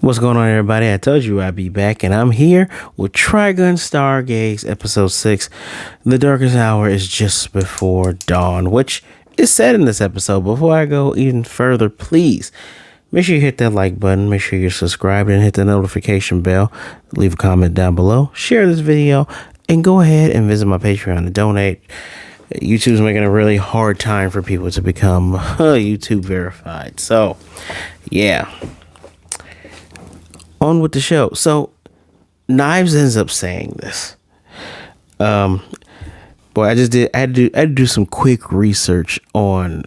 What's going on, everybody? I told you I'd be back, and I'm here with Trigun Stargaze, episode 6. The darkest hour is just before dawn, which is said in this episode. Before I go even further, please make sure you hit that like button, make sure you're subscribed, and hit the notification bell. Leave a comment down below, share this video, and go ahead and visit my Patreon to donate. YouTube's making a really hard time for people to become YouTube verified. So, yeah. On with the show. So, Knives ends up saying this. Boy, I had to do some quick research on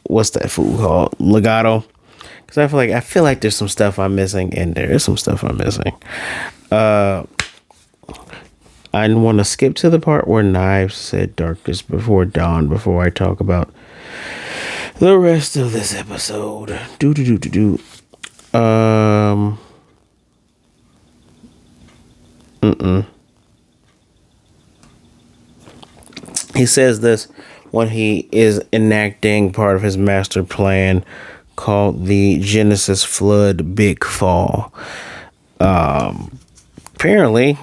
what's that food called? Legato. Because I feel like there's some stuff I'm missing, and there is some stuff I'm missing. I want to skip to the part where Knives said darkness before dawn before I talk about the rest of this episode. He says this when he is enacting part of his master plan called the Genesis Flood Big Fall. Apparently,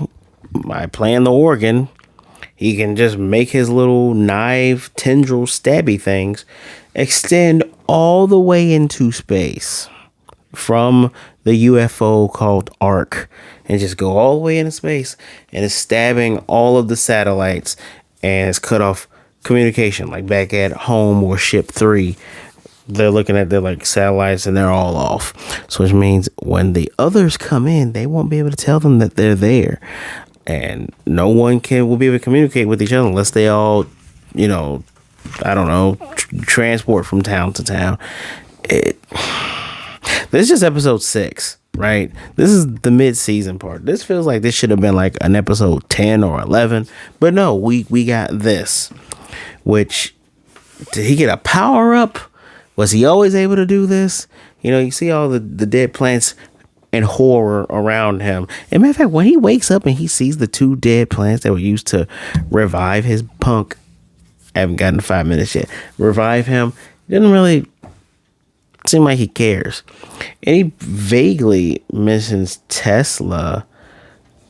by playing the organ, he can just make his little knife tendril stabby things extend all the way into space from the UFO called Ark and just go all the way into space, and it's stabbing all of the satellites and it's cut off communication, like back at home or ship 3. They're looking at their like satellites and they're all off. So which means when the others come in, they won't be able to tell them that they're there. And no one will be able to communicate with each other unless they all, transport from town to town. This is just episode 6, right? This is the mid-season part. This feels like this should have been like an episode 10 or 11. But no, we got this. Which, did he get a power-up? Was he always able to do this? You see all the dead plants and horror around him. And matter of fact, when he wakes up and he sees the 2 dead plants that were used to revive his punk, I haven't gotten to 5 minutes yet, revive him, it didn't really seem like he cares. And he vaguely mentions Tesla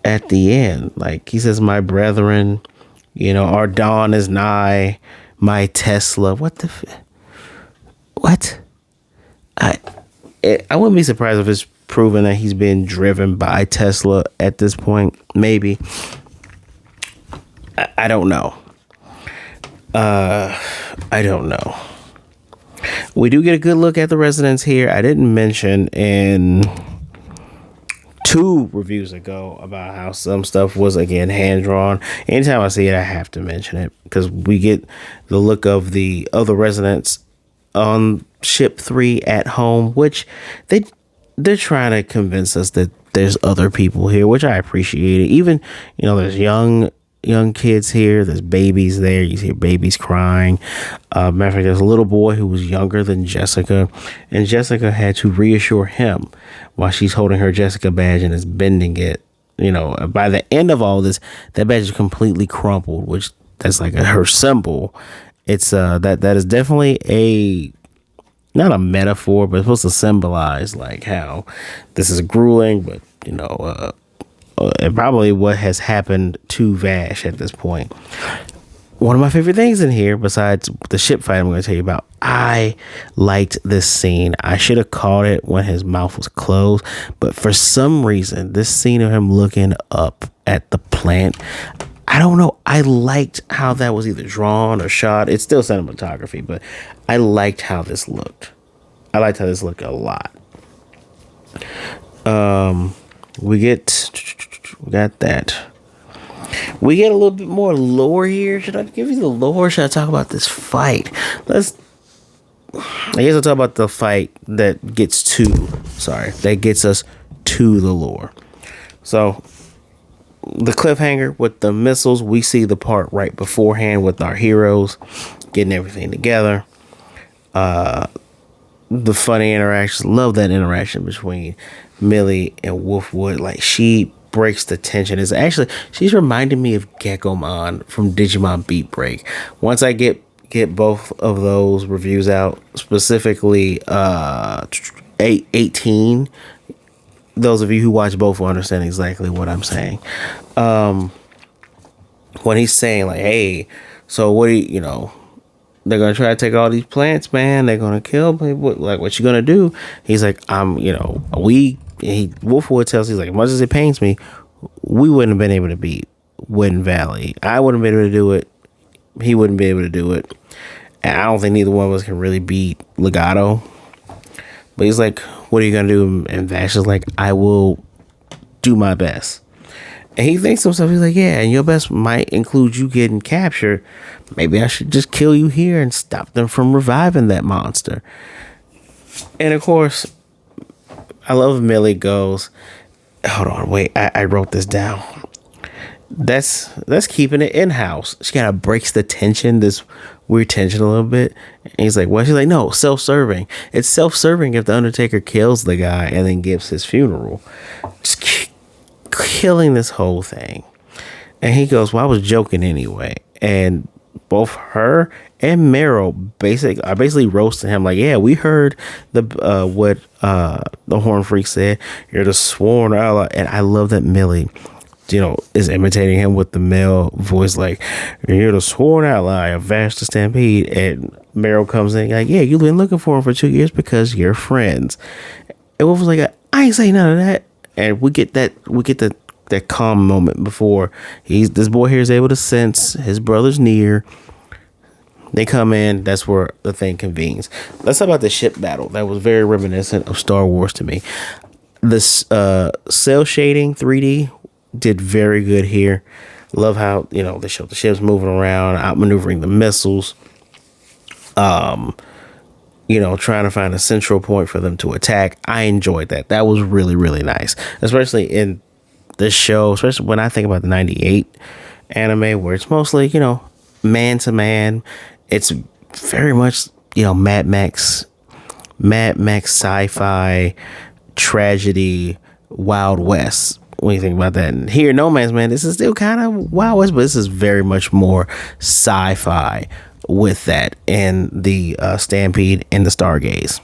at the end. Like, he says, my brethren, our dawn is nigh, my Tesla. What? I wouldn't be surprised if it's proven that he's been driven by Tesla at this point. Maybe. I don't know. I don't know. We do get a good look at the residents here. I didn't mention in 2 reviews ago about how some stuff was, again, hand-drawn. Anytime I see it, I have to mention it because we get the look of the other residents on ship 3 at home, which they're trying to convince us that there's other people here, which I appreciate it. Even, there's young kids here, there's babies there, you see babies crying. Matter of fact, there's a little boy who was younger than Jessica, and Jessica had to reassure him while she's holding her Jessica badge and is bending it. By the end of all this, that badge is completely crumpled, which that's like her symbol. It's that is definitely not a metaphor, but it's supposed to symbolize like how this is grueling, but and probably what has happened to Vash at this point. One of my favorite things in here, besides the ship fight I'm going to tell you about, I liked this scene. I should have caught it when his mouth was closed, but for some reason, this scene of him looking up at the plant, I don't know. I liked how that was either drawn or shot. It's still cinematography, but I liked how this looked. I liked how this looked a lot. We got that. We get a little bit more lore here. Should I give you the lore? Or should I talk about this fight? I guess I'll talk about the fight that gets us to the lore. So, the cliffhanger with the missiles, we see the part right beforehand with our heroes getting everything together. The funny interactions, love that interaction between Millie and Wolfwood. Like, she breaks the tension. She's reminding me of Geckomon from Digimon Beat Break. Once I get both of those reviews out, specifically 18 those of you who watch both will understand exactly what I'm saying. When he's saying like, hey, so what do you know, they're gonna try to take all these plants, man, they're gonna kill people, like what you gonna do? He's like, Wolfwood tells, he's like, as much as it pains me, we wouldn't have been able to beat Wind Valley. I wouldn't have been able to do it, he wouldn't be able to do it, and I don't think neither one of us can really beat Legato. But he's like, what are you gonna do? And Vash is like, I will do my best. And he thinks to himself, he's like, yeah, and your best might include you getting captured. Maybe I should just kill you here and stop them from reviving that monster. And of course, I love Millie goes, hold on, wait, I wrote this down. That's keeping it in-house. She kind of breaks the tension, this weird tension a little bit. And he's like, what? She's like, no, self-serving. It's self-serving if the Undertaker kills the guy and then gives his funeral. Just killing this whole thing. And he goes, well, I was joking anyway. And both her and Meryl basically roasting him like, yeah, we heard what the Horn Freak said, you're the sworn ally. And I love that Millie, is imitating him with the male voice, like, you're the sworn ally of Vash the Stampede. And Meryl comes in like, yeah, you've been looking for him for 2 years because you're friends. And Wolf was like, I ain't saying none of that. And we get that calm moment before this boy here is able to sense his brother's near. They come in, that's where the thing convenes. Let's talk about the ship battle. That was very reminiscent of Star Wars to me. This cell shading 3D did very good here. Love how, they show the ships moving around, outmaneuvering the missiles. Trying to find a central point for them to attack. I enjoyed that. That was really, really nice. Especially in this show, especially when I think about the 98 anime, where it's mostly, man to man. It's very much, Mad Max sci-fi, tragedy, Wild West. When you think about that. And here, No Man's Man, this is still kind of Wild West, but this is very much more sci-fi with that and the Stampede and the Stargaze.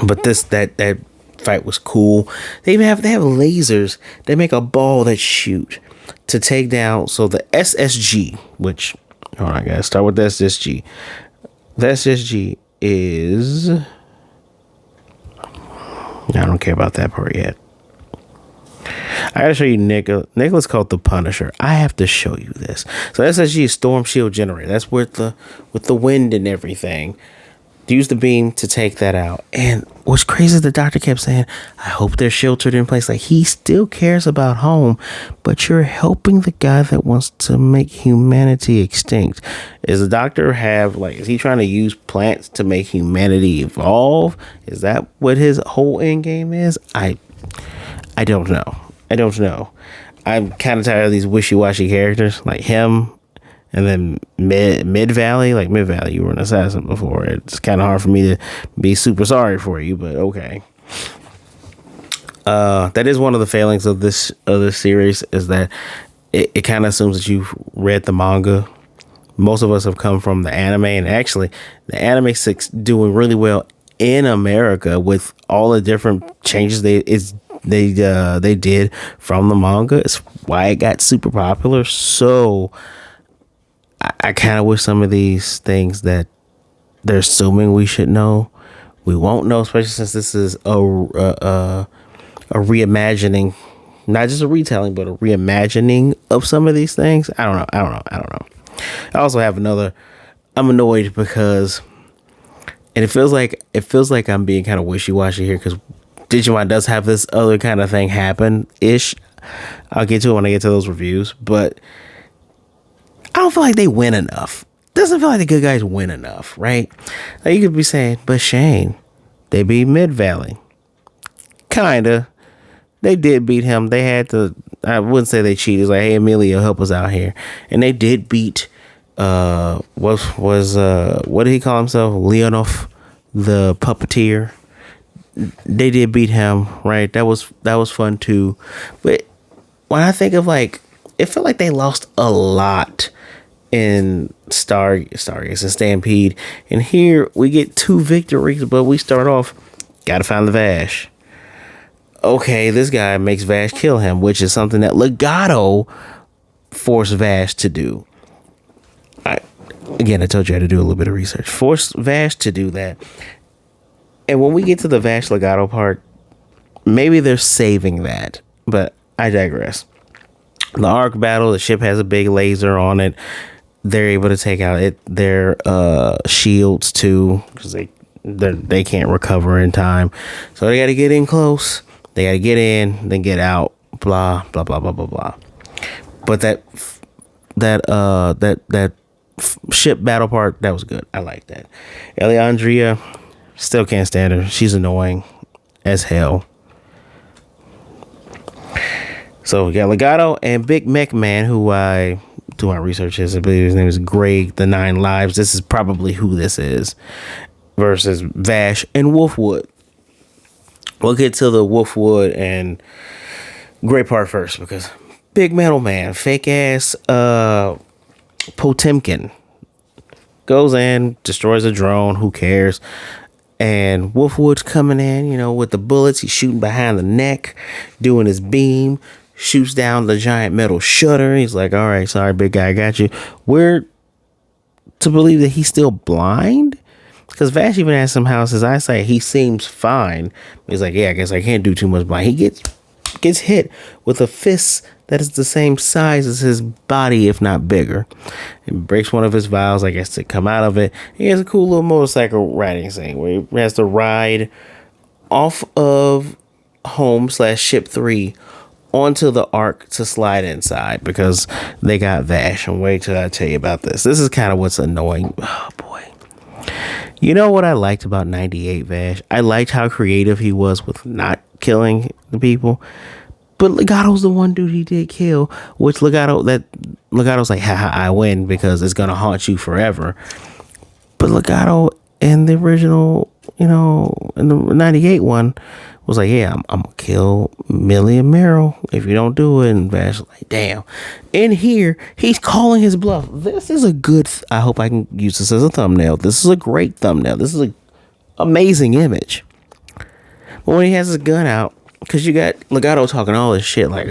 But that fight was cool. They have lasers. They make a ball that shoot to take down. So the SSG, which, hold on, I gotta start with the SSG. The SSG is, I don't care about that part yet. I gotta show you Nicholas called the Punisher. I have to show you this. So SSG is Storm Shield Generator. That's with the wind and everything. Use the beam to take that out. And what's crazy is the doctor kept saying, I hope they're sheltered in place. Like, he still cares about home, but you're helping the guy that wants to make humanity extinct. Is the doctor is he trying to use plants to make humanity evolve? Is that what his whole end game is? I don't know. I'm kind of tired of these wishy-washy characters like him. And then Mid Valley, you were an assassin before. It's kind of hard for me to be super sorry for you, but okay. That is one of the failings of this series, is that it kind of assumes that you've read the manga. Most of us have come from the anime, and actually, the anime 6 doing really well in America with all the different changes they did from the manga. It's why it got super popular. So I kind of wish some of these things that they're assuming we should know, we won't know, especially since this is a reimagining, not just a retelling, but a reimagining of some of these things. I don't know. I also have I'm annoyed because, and it feels like I'm being kind of wishy-washy here, because Digimon does have this other kind of thing happen-ish. I'll get to it when I get to those reviews, but I don't feel like they win enough. Doesn't feel like the good guys win enough, right? Like, you could be saying, but Shane, they beat Mid Valley. Kinda. They did beat him. They had to, I wouldn't say they cheated. It's like, hey, Emilio, help us out here. And they did beat, what did he call himself? Leonov, the puppeteer. They did beat him, right? That was fun too. But when I think of, it felt like they lost a lot in Stargaze and Stampede, and here we get 2 victories, but we start off, gotta find the Vash. okay, this guy makes Vash kill him, which is something that Legato forced Vash to do. I told you I had to do a little bit of research. Forced Vash to do that. And when we get to the Vash Legato part, maybe they're saving that, but I digress. The Ark battle, the ship has a big laser on it. They're able to take out their shields too, because they can't recover in time. So they got to get in close. They got to get in, then get out. Blah blah blah blah blah blah. But that ship battle part, that was good. I like that. Eliandria, still can't stand her. She's annoying as hell. So we got Legato and Big Mech Man, who I do my research is. I believe his name is Greg the Nine Lives. This is probably who this is. Versus Vash and Wolfwood. We'll get to the Wolfwood and Gray part first, because Big Metal Man, fake ass Potemkin, goes in, destroys a drone. Who cares? And Wolfwood's coming in, with the bullets. He's shooting behind the neck, doing his beam. Shoots down the giant metal shutter. He's like, all right, sorry, big guy, I got you. We're to believe that he's still blind? Because Vash even has somehow his eyesight. He seems fine. He's like, yeah, I guess I can't do too much blind. He gets hit with a fist that is the same size as his body, if not bigger. It breaks one of his vials, I guess, to come out of it. He has a cool little motorcycle riding thing where he has to ride off of home/ship 3 onto the Ark to slide inside, because they got Vash. And wait till I tell you about this. This is kind of what's annoying. Oh boy. You know what I liked about 98 Vash? I liked how creative he was with not killing the people. But Legato's the one dude he did kill, which Legato's like, haha, I win, because it's gonna haunt you forever. But Legato in the original, in the 98 one, was like, yeah, I'm gonna kill Millie and Meryl if you don't do it. And Vash was like, damn. In here, he's calling his bluff. This is a good, I hope I can use this as a thumbnail. This is a great thumbnail. This is an amazing image. But when he has his gun out, because you got Legato talking all this shit like,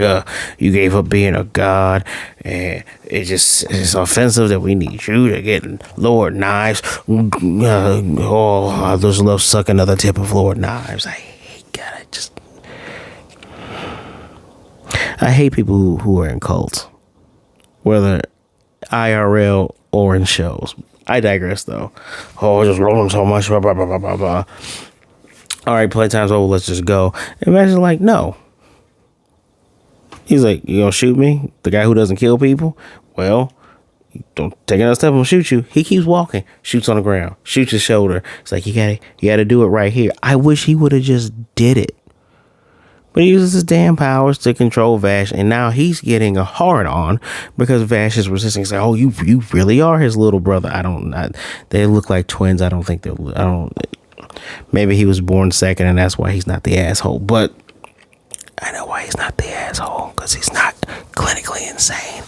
you gave up being a god, and it's offensive that we need you to get Lord Knives. I just love sucking another tip of Lord Knives. I hate people who are in cults, whether IRL or in shows. I digress, though. I just love them so much. Blah, blah, blah, blah, blah, blah. All right, playtime's over. Let's just go. And Vash's like, no. He's like, you gonna shoot me? The guy who doesn't kill people? Well, don't take another step, I'm gonna shoot you. He keeps walking, shoots on the ground, shoots his shoulder. It's like, you gotta do it right here. I wish he would have just did it. But he uses his damn powers to control Vash, and now he's getting a hard on because Vash is resisting. He's like, oh, you really are his little brother. They look like twins. Maybe he was born second, and that's why he's not the asshole. But I know why he's not the asshole, because he's not clinically insane.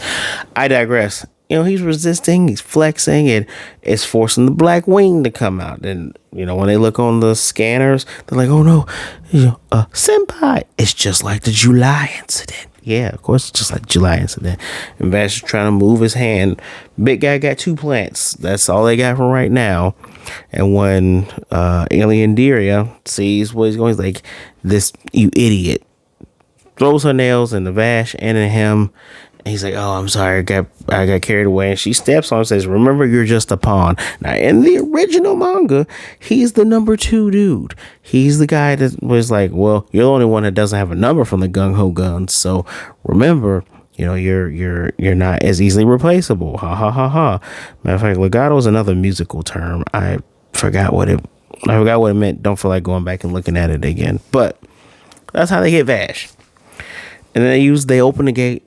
I digress. He's resisting, he's flexing, and it's forcing the black wing to come out. And, when they look on the scanners, they're like, oh no, senpai. It's just like the July incident. Yeah, of course, it's just like the July incident. And Vash is trying to move his hand. Big guy got 2 plants. That's all they got for right now. And when Alien Deria sees what he's going, he's like, this, you idiot. Throws her nails in the Vash and in him. And he's like, oh, I'm sorry, I got carried away. And she steps on him and says, remember, you're just a pawn. Now, in the original manga, he's the number 2 dude. He's the guy that was like, well, you're the only one that doesn't have a number from the Gung Ho guns. So remember, you're not as easily replaceable. Ha ha ha ha. Matter of fact, legato is another musical term. I forgot what it meant. Don't feel like going back and looking at it again. But that's how they get Vash. And then they open the gate.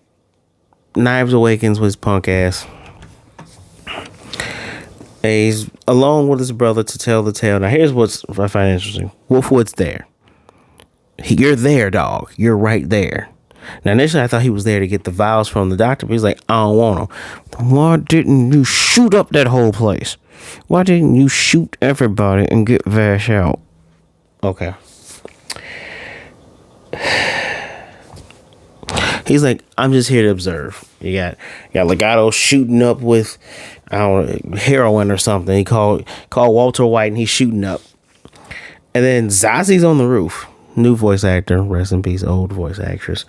Knives awakens with his punk ass. And he's alone with his brother to tell the tale. Now here's what I find interesting. Wolfwood's there. You're there, dog. You're right there. Now initially I thought he was there to get the vials from the doctor, but he's like, I don't want them. Why didn't you shoot up that whole place? Why didn't you shoot everybody and get Vash out? Okay. He's like, I'm just here to observe. You got Legato shooting up with, I don't know, heroin or something. He called Walter White, and he's shooting up. And then Zazi's on the roof. New voice actor, rest in peace, old voice actress.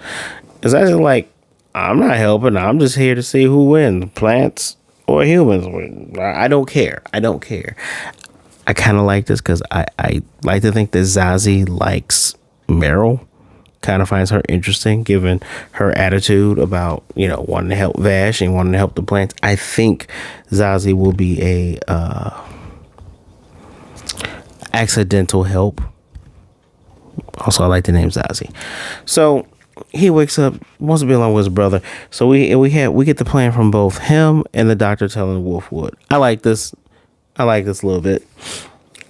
And Zazi's like, I'm not helping. I'm just here to see who wins, plants or humans. I don't care. I kind of like this because I like to think that Zazie likes Meryl. Kind of finds her interesting given her attitude about, wanting to help Vash and wanting to help the plants. I think Zazie will be a accidental help. Also, I like the name Zazie. So he wakes up, wants to be along with his brother. So we get the plan from both him and the doctor telling Wolfwood. I like this a little bit.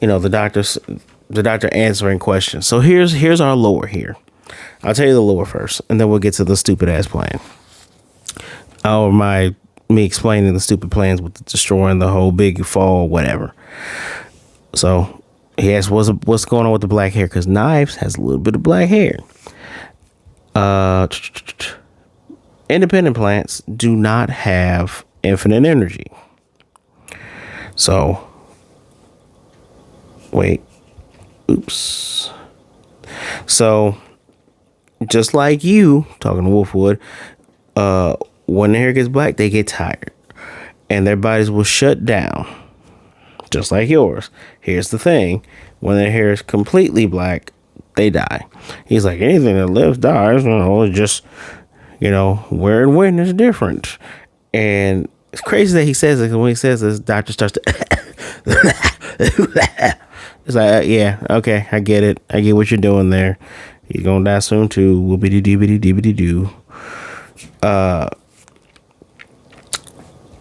The doctor answering questions. So here's our lore here. I'll tell you the lore first, and then we'll get to the stupid ass plan. Me explaining the stupid plans with destroying the whole big fall, whatever. So he asks, what's going on with the black hair? Because Knives has a little bit of black hair. Independent plants do not have infinite energy. So, wait. Oops. So, just like you, talking to Wolfwood, when their hair gets black, they get tired. And their bodies will shut down. Just like yours. Here's the thing. When their hair is completely black, they die. He's like, anything that lives dies. It's just, where and when is different. And it's crazy that he says it, because when he says this, doctor starts to it's like, yeah, okay, I get it. I get what you're doing there. He's gonna die soon too. Whoopity doobity doobity doo.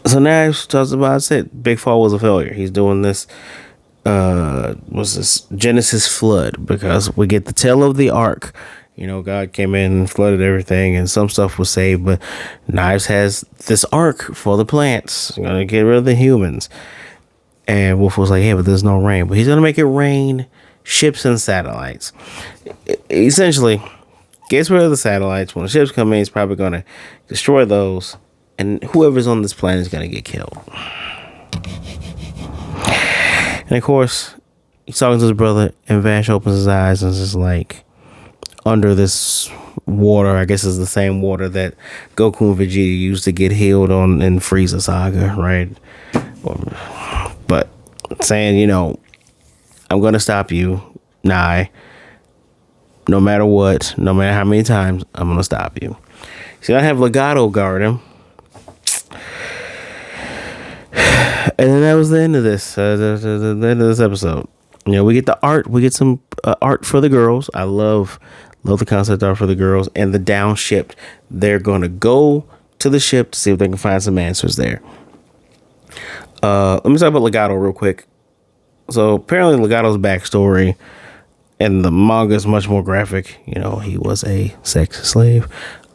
So now he talks about it. Big Fall was a failure. He's doing this. Was this Genesis flood, because we get the tale of the ark. God came in and flooded everything, and some stuff was saved, but Knives has this ark for the plants. He's gonna get rid of the humans. And Wolf was like, yeah, but there's no rain. But he's gonna make it rain ships and satellites. Essentially, gets rid of the satellites. When the ships come in, he's probably gonna destroy those, and whoever's on this planet is gonna get killed. And of course, he's talking to his brother, and Vash opens his eyes and is just like, under this water, I guess it's the same water that Goku and Vegeta used to get healed on in Frieza Saga, right? But saying, I'm gonna stop you, Nai. No matter what, no matter how many times, I'm gonna stop you. So I have Legato guard him. And then that was the end of this. The end of this episode. We get the art. We get some art for the girls. I love the concept art for the girls. And the downshipped. They're gonna go to the ship to see if they can find some answers there. Let me talk about Legato real quick. So apparently Legato's backstory in the manga is much more graphic. He was a sex slave,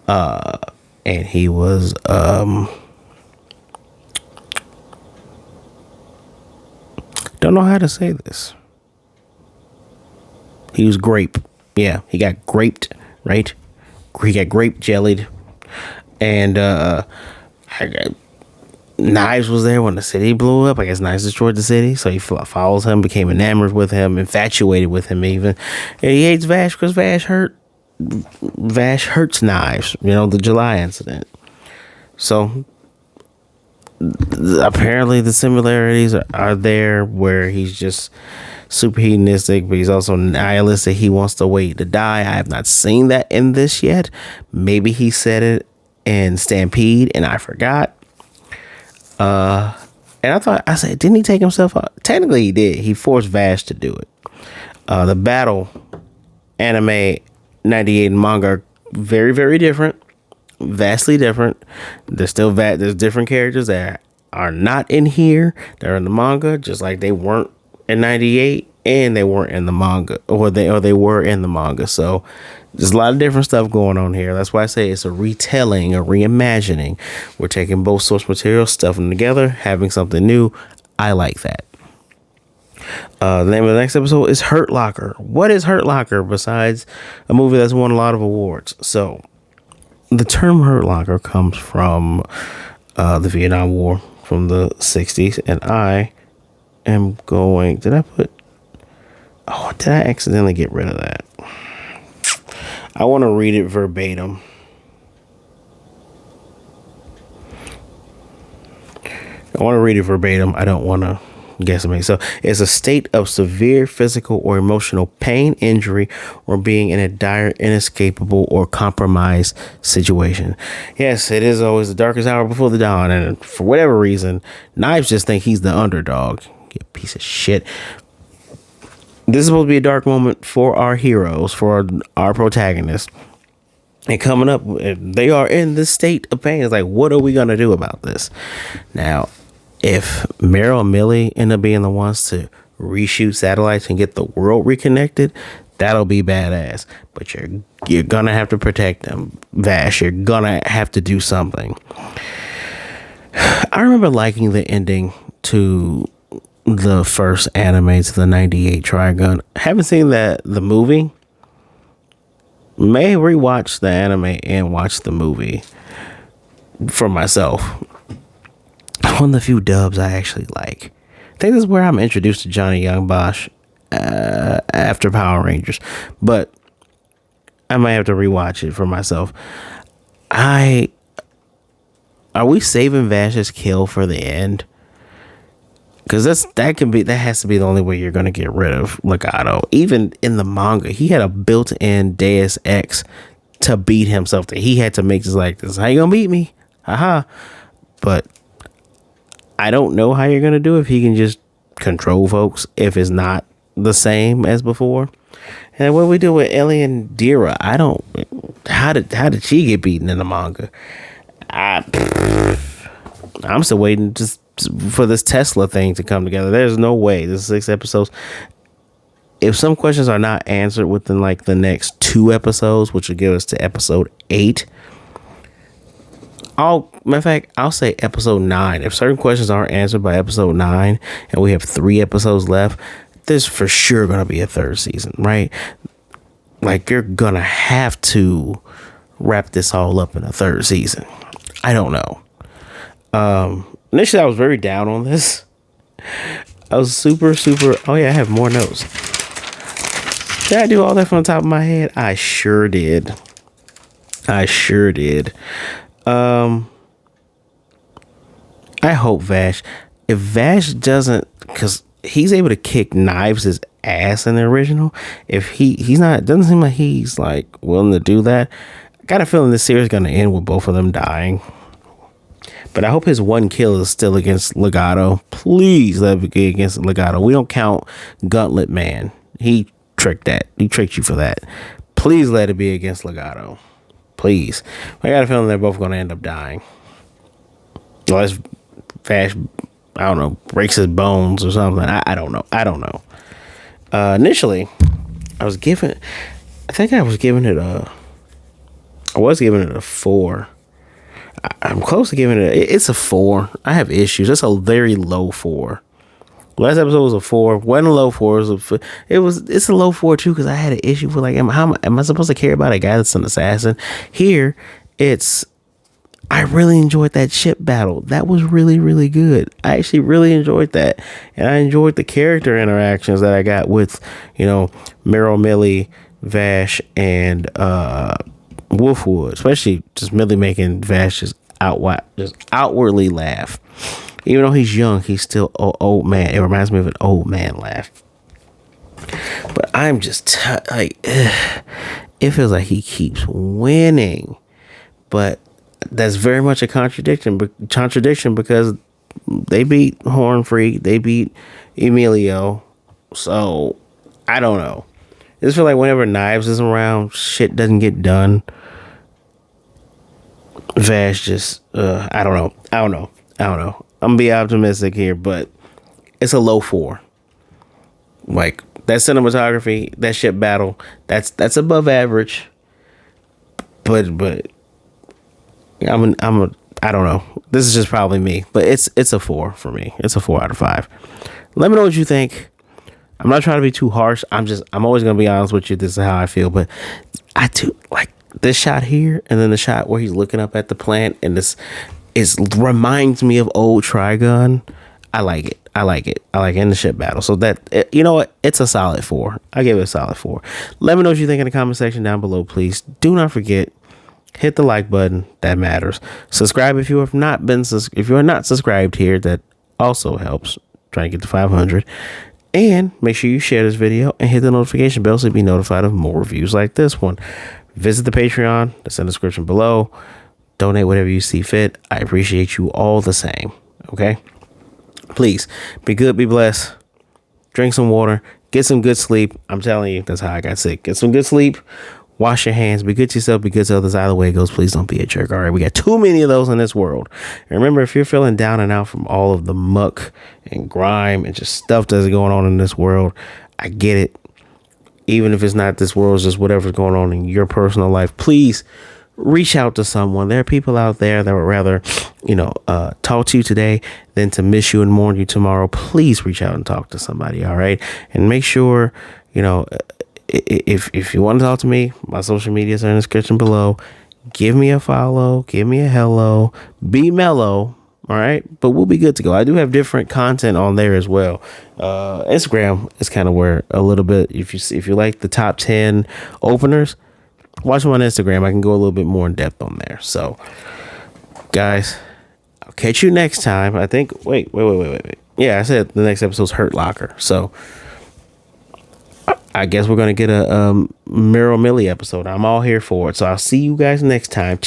and he was don't know how to say this. He was grape. Yeah, he got graped, right? He got grape jellied, and Knives was there when the city blew up. I guess Knives destroyed the city, so he follows him, became enamored with him, infatuated with him even. And he hates Vash because Vash hurts Knives, the July incident. So apparently the similarities are there, where he's just super hedonistic, but he's also nihilistic. He wants to wait to die. I have not seen that in this yet. Maybe he said it in Stampede and I forgot. And I said, didn't he take himself out? Technically he did. He forced Vash to do it. The battle, anime 98 and manga are very, very different. Vastly different. There's different characters that are not in here. They're in the manga, just like they weren't in 98 and they weren't in the manga, or they were in the manga. So there's a lot of different stuff going on here. That's why I say it's a retelling, a reimagining. We're taking both source material, stuffing them together, having something new. I like that. The name of the next episode is Hurt Locker. What is Hurt Locker besides a movie that's won a lot of awards? So the term Hurt Locker comes from the Vietnam War from the 60s, and I am going. Did I accidentally get rid of that? I want to read it verbatim. I don't want to guesstimate. So it's a state of severe physical or emotional pain, injury, or being in a dire, inescapable, or compromised situation. Yes, it is always the darkest hour before the dawn, and for whatever reason, Knives just think he's the underdog. You piece of shit. This is supposed to be a dark moment for our heroes, for our protagonists. And coming up, they are in this state of pain. It's like, what are we going to do about this? Now, if Meryl and Millie end up being the ones to reshoot satellites and get the world reconnected, that'll be badass. But you're going to have to protect them, Vash. You're going to have to do something. I remember liking the ending to the first anime, to the 98 Trigun. Haven't seen the movie. May rewatch the anime and watch the movie for myself. One of the few dubs I actually like. I think this is where I'm introduced to Johnny Young Bosch after Power Rangers, but I might have to rewatch it for myself. Are we saving Vash's kill for the end? Because that has to be the only way you're gonna get rid of Legato. Even in the manga, he had a built-in Deus Ex to beat himself. That he had to make this like this. How you gonna beat me? Haha. But I don't know how you're gonna do if he can just control folks if it's not the same as before. And what we do with Ellie and Dira, I don't. How did she get beaten in the manga? I'm still waiting just for this Tesla thing to come together. There's no way. This is 6 episodes. If some questions are not answered within like the next 2 episodes, which will give us to episode 8. Matter of fact, I'll say episode 9. If certain questions aren't answered by episode 9 and we have 3 episodes left, there's for sure going to be a 3rd season, right? Like, you're going to have to wrap this all up in a 3rd season. I don't know. Initially, I was very down on this. I was super. Oh, yeah, I have more notes. Did I do all that from the top of my head? I sure did. I hope Vash. If Vash doesn't, because he's able to kick Knives' ass in the original. If he's not, it doesn't seem like he's like willing to do that. I got a feeling this series is going to end with both of them dying. But I hope his one kill is still against Legato. Please let it be against Legato. We don't count Gauntlet Man. He tricked you for that. Please let it be against Legato. Please. I got a feeling they're both going to end up dying. Unless Vash, I don't know, breaks his bones or something. I don't know. Initially, I was giving it a 4. I'm close to giving it's a 4. I have issues. That's a very low 4. Last episode was a 4. Wasn't a low 4. It's a low 4 too, because I had an issue with like, am I supposed to care about a guy that's an assassin? Here, I really enjoyed that ship battle. That was really, really good. I actually really enjoyed that. And I enjoyed the character interactions that I got with, Meryl, Millie, Vash, and Wolfwood, especially just Millie making Vash just outwardly laugh. Even though he's young, he's still old man. It reminds me of an old man laugh. But I'm just it feels like he keeps winning. But that's very much a contradiction because they beat Hornfree, they beat Emilio. So I don't know. I just feel like whenever Knives is around, shit doesn't get done. Vash just, I don't know. I'm gonna be optimistic here, but it's a low 4. Like, that cinematography, that ship battle, that's above average. But I don't know. This is just probably me, but it's a 4 for me. It's a 4 out of 5. Let me know what you think. I'm not trying to be too harsh. I'm always going to be honest with you. This is how I feel, but I do like this shot here, and then the shot where he's looking up at the plant, and this reminds me of old Trigun. I like it. I like it in the ship battle. So that, you know what? It's a solid 4. I give it a solid 4. Let me know what you think in the comment section down below, please. Do not forget, hit the like button. That matters. Subscribe if you have not been, if you are not subscribed here. That also helps. Try to get to 500. And make sure you share this video and hit the notification bell so you'll be notified of more reviews like this one. Visit the Patreon. That's in the description below. Donate whatever you see fit. I appreciate you all the same. Okay? Please be good, be blessed. Drink some water. Get some good sleep. I'm telling you, that's how I got sick. Get some good sleep. Wash your hands. Be good to yourself. Be good to others. Either way it goes, please don't be a jerk. All right? We got too many of those in this world. And remember, if you're feeling down and out from all of the muck and grime and just stuff that's going on in this world, I get it. Even if it's not this world, it's just whatever's going on in your personal life, please reach out to someone. There are people out there that would rather, talk to you today than to miss you and mourn you tomorrow. Please reach out and talk to somebody. All right. And make sure, if you want to talk to me, my social medias are in the description below. Give me a follow. Give me a hello. Be mellow. All right. But we'll be good to go. I do have different content on there as well. Instagram is kind of where a little bit, if you like the top 10 openers, watch them on Instagram. I can go a little bit more in depth on there. So, guys, I'll catch you next time. I think, wait. Yeah, I said the next episode's Hurt Locker. So, I guess we're going to get a Miro Millie episode. I'm all here for it. So, I'll see you guys next time.